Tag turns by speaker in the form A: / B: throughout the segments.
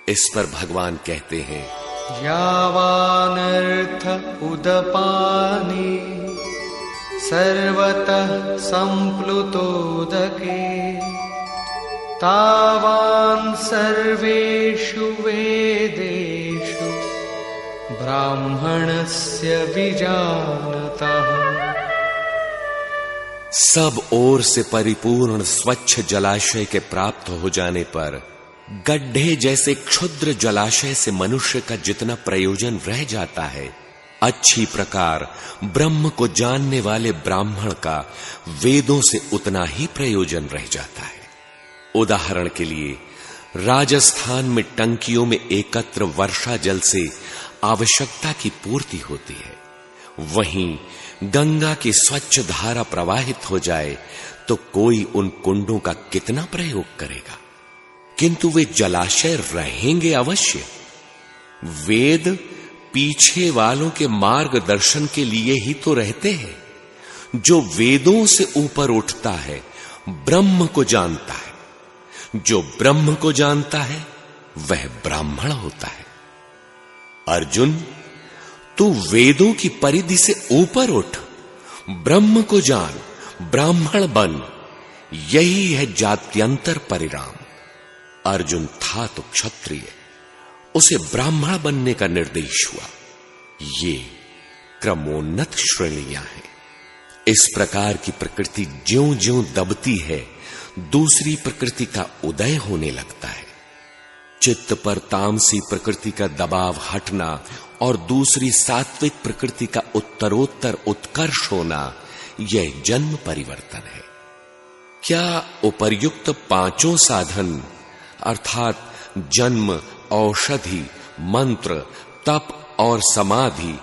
A: इस पर भगवान कहते हैं,
B: यावानर्थ उदपाने सर्वतः संप्लुतोदके तावान् सर्वेषु वेदेषु ब्राह्मणस्य विजानतः।
A: सब ओर से परिपूर्ण स्वच्छ जलाशय के प्राप्त हो जाने पर गड्ढे जैसे क्षुद्र जलाशय से मनुष्य का जितना प्रयोजन रह जाता है, अच्छी प्रकार ब्रह्म को जानने वाले ब्राह्मण का वेदों से उतना ही प्रयोजन रह जाता है। उदाहरण के लिए, राजस्थान में टंकियों में एकत्र वर्षा जल से आवश्यकता की पूर्ति होती है। वहीं गंगा की स्वच्छ धारा प्रवाहित हो जाए तो कोई उन कुंडों का कितना प्रयोग करेगा, किंतु वे जलाशय रहेंगे अवश्य। वेद पीछे वालों के मार्गदर्शन के लिए ही तो रहते हैं। जो वेदों से ऊपर उठता है ब्रह्म को जानता है, जो ब्रह्म को जानता है वह ब्राह्मण होता है। अर्जुन, तू वेदों की परिधि से ऊपर उठ, ब्रह्म को जान, ब्राह्मण बन, यही है जात्यंतर परिणाम। अर्जुन था तो क्षत्रिय, उसे ब्राह्मण बनने का निर्देश हुआ। ये क्रमोन्नत श्रेणियां हैं। इस प्रकार की प्रकृति ज्यों-ज्यों दबती है, दूसरी प्रकृति का उदय होने लगता है। चित्त पर तामसी प्रकृति का दबाव हटना और दूसरी सात्विक प्रकृति का उत्तरोत्तर उत्कर्ष होना, यह जन्म परिवर्तन है। क्या उपर्युक्त पांचों साधन अर्थात जन्म, औषधि, मंत्र, तप और समाधि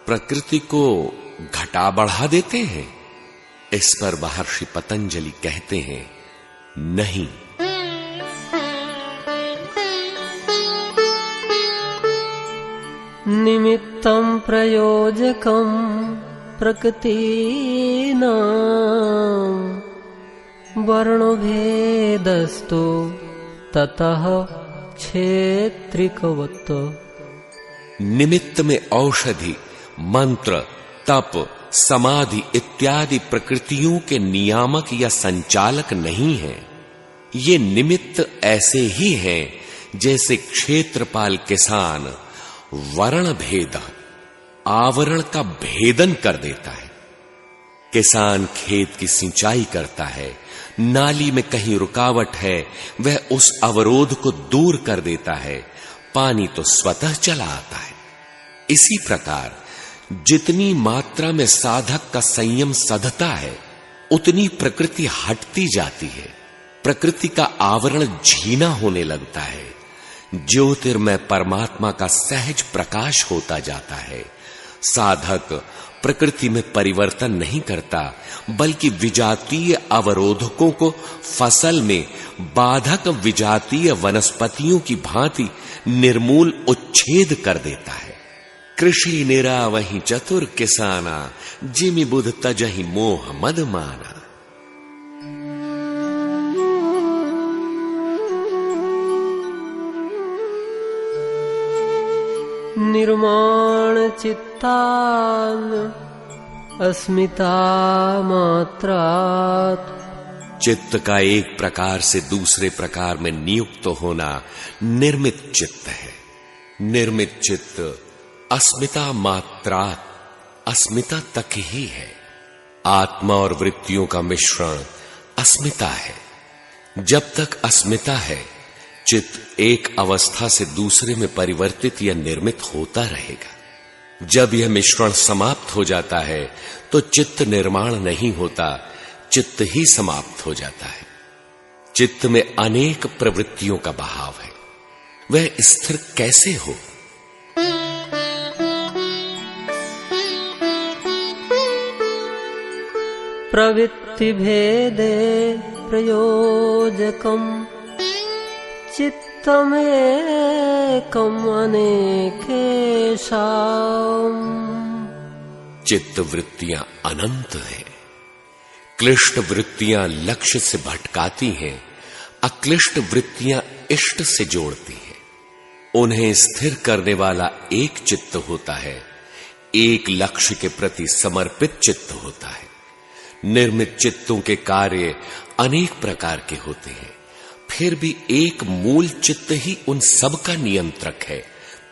A: प्रकृति को घटा बढ़ा देते हैं? इस पर महर्षि पतंजलि कहते हैं, नहीं।
C: निमित्तं प्रयोजकं प्रकृतीनां वर्णभेदस्तु ततः क्षेत्रिकवत्।
A: निमित्त में औषधि, मंत्र, तप, समाधि इत्यादि प्रकृतियों के नियामक या संचालक नहीं है। ये निमित्त ऐसे ही हैं जैसे क्षेत्रपाल किसान वर्ण भेद, आवरण का भेदन कर देता है। किसान खेत की सिंचाई करता है, नाली में कहीं रुकावट है, वह उस अवरोध को दूर कर देता है, पानी तो स्वतः चला आता है। इसी प्रकार जितनी मात्रा में साधक का संयम सधता है, उतनी प्रकृति हटती जाती है, प्रकृति का आवरण झीना होने लगता है, ज्योतिर्मय परमात्मा का सहज प्रकाश होता जाता है। साधक प्रकृति में परिवर्तन नहीं करता, बल्कि विजातीय अवरोधकों को फसल में बाधक विजातीय वनस्पतियों की भांति निर्मूल उच्छेद कर देता है। कृषि निरावहि चतुर किसाना, जिमि बुध तजहि मोह मद माना।
C: निर्माण चित्तान अस्मिता मात्रात्।
A: चित्त का एक प्रकार से दूसरे प्रकार में नियुक्त होना निर्मित चित्त है। निर्मित चित्त अस्मिता मात्रात्, अस्मिता तक ही है। आत्मा और वृत्तियों का मिश्रण अस्मिता है। जब तक अस्मिता है, चित्त एक अवस्था से दूसरे में परिवर्तित या निर्मित होता रहेगा। जब यह मिश्रण समाप्त हो जाता है तो चित्त निर्माण नहीं होता, चित्त ही समाप्त हो जाता है। चित्त में अनेक प्रवृत्तियों का बहाव है, वह स्थिर कैसे हो?
C: प्रवृत्ति भेदे प्रयोजकम चित्तमेकम अनेकेषाम्।
A: चित्त वृत्तियां अनंत हैं। क्लिष्ट वृत्तियां लक्ष्य से भटकाती हैं, अक्लिष्ट वृत्तियां इष्ट से जोड़ती हैं। उन्हें स्थिर करने वाला एक चित्त होता है, एक लक्ष्य के प्रति समर्पित चित्त होता है। निर्मित चित्तों के कार्य अनेक प्रकार के होते हैं, फिर भी एक मूल चित्त ही उन सब का नियंत्रक है,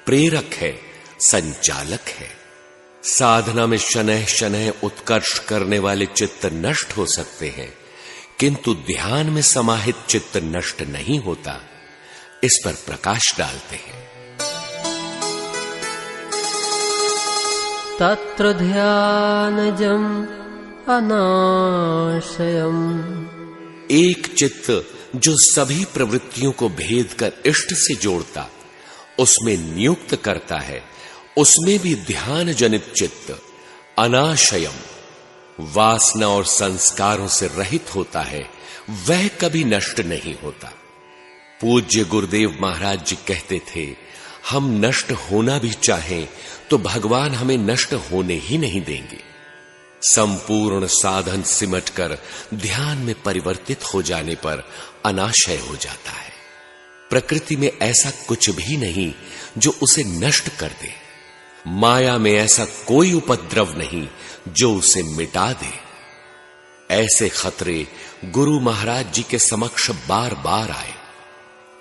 A: प्रेरक है, संचालक है। साधना में शनैः शनैः उत्कर्ष करने वाले चित्त नष्ट हो सकते हैं, किंतु ध्यान में समाहित चित्त नष्ट नहीं होता। इस पर प्रकाश डालते हैं।
C: तत्र ध्यानजम् अनाशयम्,
A: एक चित्त जो सभी प्रवृत्तियों को भेद कर इष्ट से जोड़ता, उसमें नियुक्त करता है, उसमें भी ध्यान जनित चित्त अनाशयम, वासना और संस्कारों से रहित होता है, वह कभी नष्ट नहीं होता। पूज्य गुरुदेव महाराज जी कहते थे, हम नष्ट होना भी चाहें तो भगवान हमें नष्ट होने ही नहीं देंगे। संपूर्ण साधन सिमटकर ध्यान में परिवर्तित हो जाने पर अनाशय हो जाता है। प्रकृति में ऐसा कुछ भी नहीं जो उसे नष्ट कर दे। माया में ऐसा कोई उपद्रव नहीं जो उसे मिटा दे। ऐसे खतरे गुरु महाराज जी के समक्ष बार बार आए,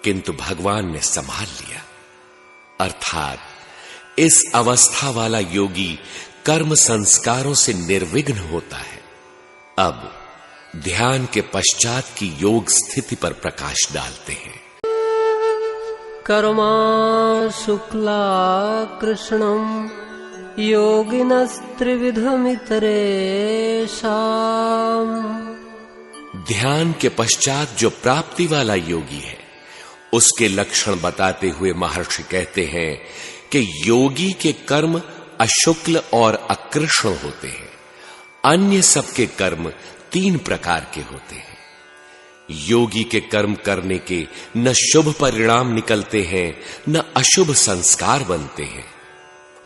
A: किंतु भगवान ने संभाल लिया। अर्थात इस अवस्था वाला योगी कर्म संस्कारों से निर्विघ्न होता है। अब ध्यान के पश्चात की योग स्थिति पर प्रकाश डालते हैं।
C: कर्मा शुक्ला कृष्णम योगिनस्त्रिविधमितरेषाम्,
A: ध्यान के पश्चात जो प्राप्ति वाला योगी है, उसके लक्षण बताते हुए महर्षि कहते हैं कि योगी के कर्म अशुक्ल और अकृष्ण होते हैं। अन्य सबके कर्म 3 प्रकार के होते हैं। योगी के कर्म करने के न शुभ परिणाम निकलते हैं, न अशुभ संस्कार बनते हैं।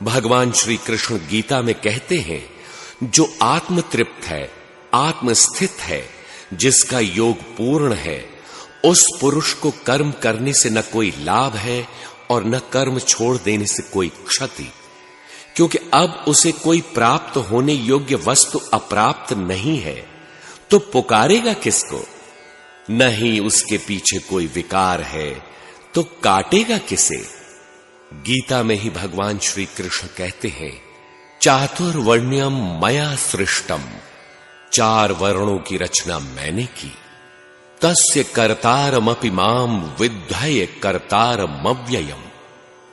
A: भगवान श्री कृष्ण गीता में कहते हैं, जो आत्म तृप्त है, आत्म स्थित है, जिसका योग पूर्ण है, उस पुरुष को कर्म करने से न कोई लाभ है और न कर्म छोड़ देने से कोई क्षति, क्योंकि अब उसे कोई प्राप्त होने योग्य वस्तु अप्राप्त नहीं है, तो पुकारेगा किसको? नहीं उसके पीछे कोई विकार है, तो काटेगा किसे? गीता में ही भगवान श्री कृष्ण कहते हैं, चातुर्वर्ण्यम मया सृष्टम, 4 वर्णों की रचना मैंने की। तस्य कर्तारमपि माम विद्धय कर्तारमव्ययम्,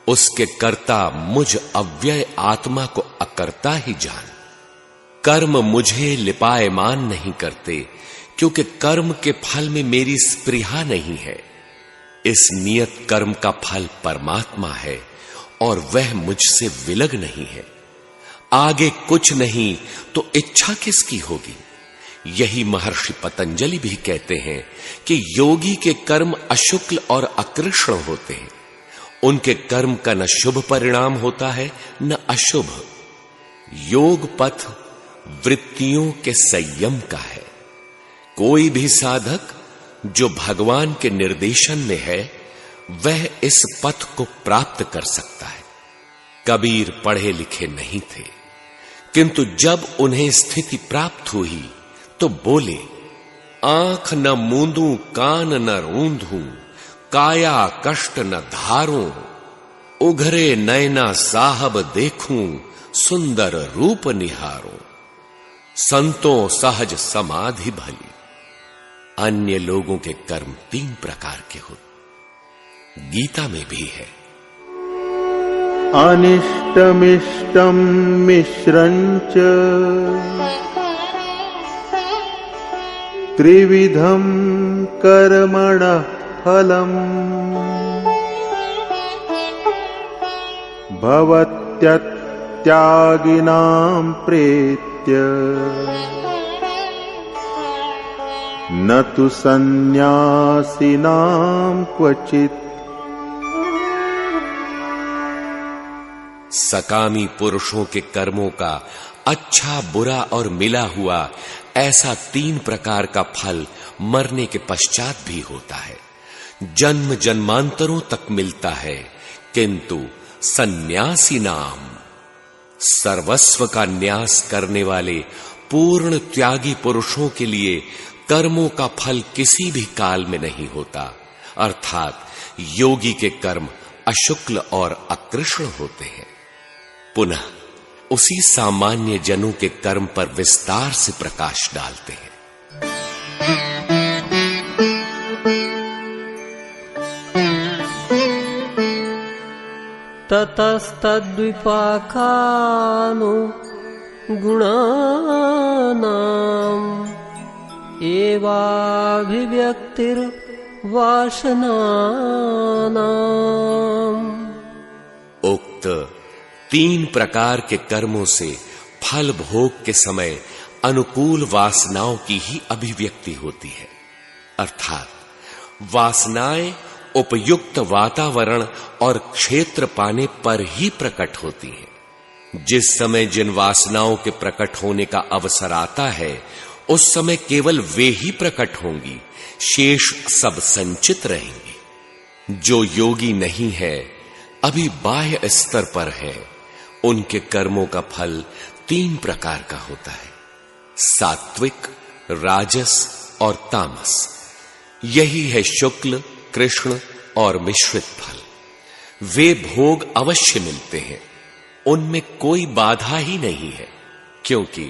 A: उसके कर्ता मुझ अव्यय आत्मा को अकर्ता ही जान। कर्म मुझे लिपायमान नहीं करते, क्योंकि कर्म के फल में मेरी स्पृहा नहीं है। इस नियत कर्म का फल परमात्मा है और वह मुझसे विलग नहीं है। आगे कुछ नहीं तो इच्छा किसकी होगी? यही महर्षि पतंजलि भी कहते हैं कि योगी के कर्म अशुक्ल और अकृष्ण होते हैं। उनके कर्म का न शुभ परिणाम होता है न अशुभ। योग पथ वृत्तियों के संयम का है। कोई भी साधक जो भगवान के निर्देशन में है, वह इस पथ को प्राप्त कर सकता है। कबीर पढ़े लिखे नहीं थे, किंतु जब उन्हें स्थिति प्राप्त हुई तो बोले, आंख न मूंदूं कान न रूंधूं, काया कष्ट न धारूं, उघरे नैना साहब देखूं, सुंदर रूप निहारूं, संतों सहज समाधि भली। अन्य लोगों के कर्म 3 प्रकार के होते, गीता में भी है।
D: अनिष्टमिष्टं मिश्रञ्च त्रिविधं कर्मणः फलम् भवत्यत्यागिनां प्रेत्य न तु सन्न्यासिनां क्वचित्।
A: सकामी पुरुषों के कर्मों का अच्छा बुरा और मिला हुआ ऐसा 3 प्रकार का फल मरने के पश्चात भी होता है। जन्म जन्मांतरों तक मिलता है, किंतु सन्यासी नाम, सर्वस्व का न्यास करने वाले पूर्ण त्यागी पुरुषों के लिए कर्मों का फल किसी भी काल में नहीं होता, अर्थात योगी के कर्म अशुक्ल और अकृष्ण होते हैं। पुनः उसी सामान्य जनों के कर्म पर विस्तार से प्रकाश डालते हैं।
C: ततस्तद्विपाखानो गुणानाम् एवाभिव्यक्तिर्वासनानाम्।
A: उक्त 3 प्रकार के कर्मों से फल भोग के समय अनुकूल वासनाओं की ही अभिव्यक्ति होती है, अर्थात वासनाएं उपयुक्त वातावरण और क्षेत्र पाने पर ही प्रकट होती हैं। जिस समय जिन वासनाओं के प्रकट होने का अवसर आता है, उस समय केवल वे ही प्रकट होंगी, शेष सब संचित रहेंगे। जो योगी नहीं है, अभी बाह्य स्तर पर है, उनके कर्मों का फल 3 प्रकार का होता है, सात्विक, राजस और तामस। यही है शुक्ल, कृष्ण और मिश्रित फल। वे भोग अवश्य मिलते हैं, उनमें कोई बाधा ही नहीं है, क्योंकि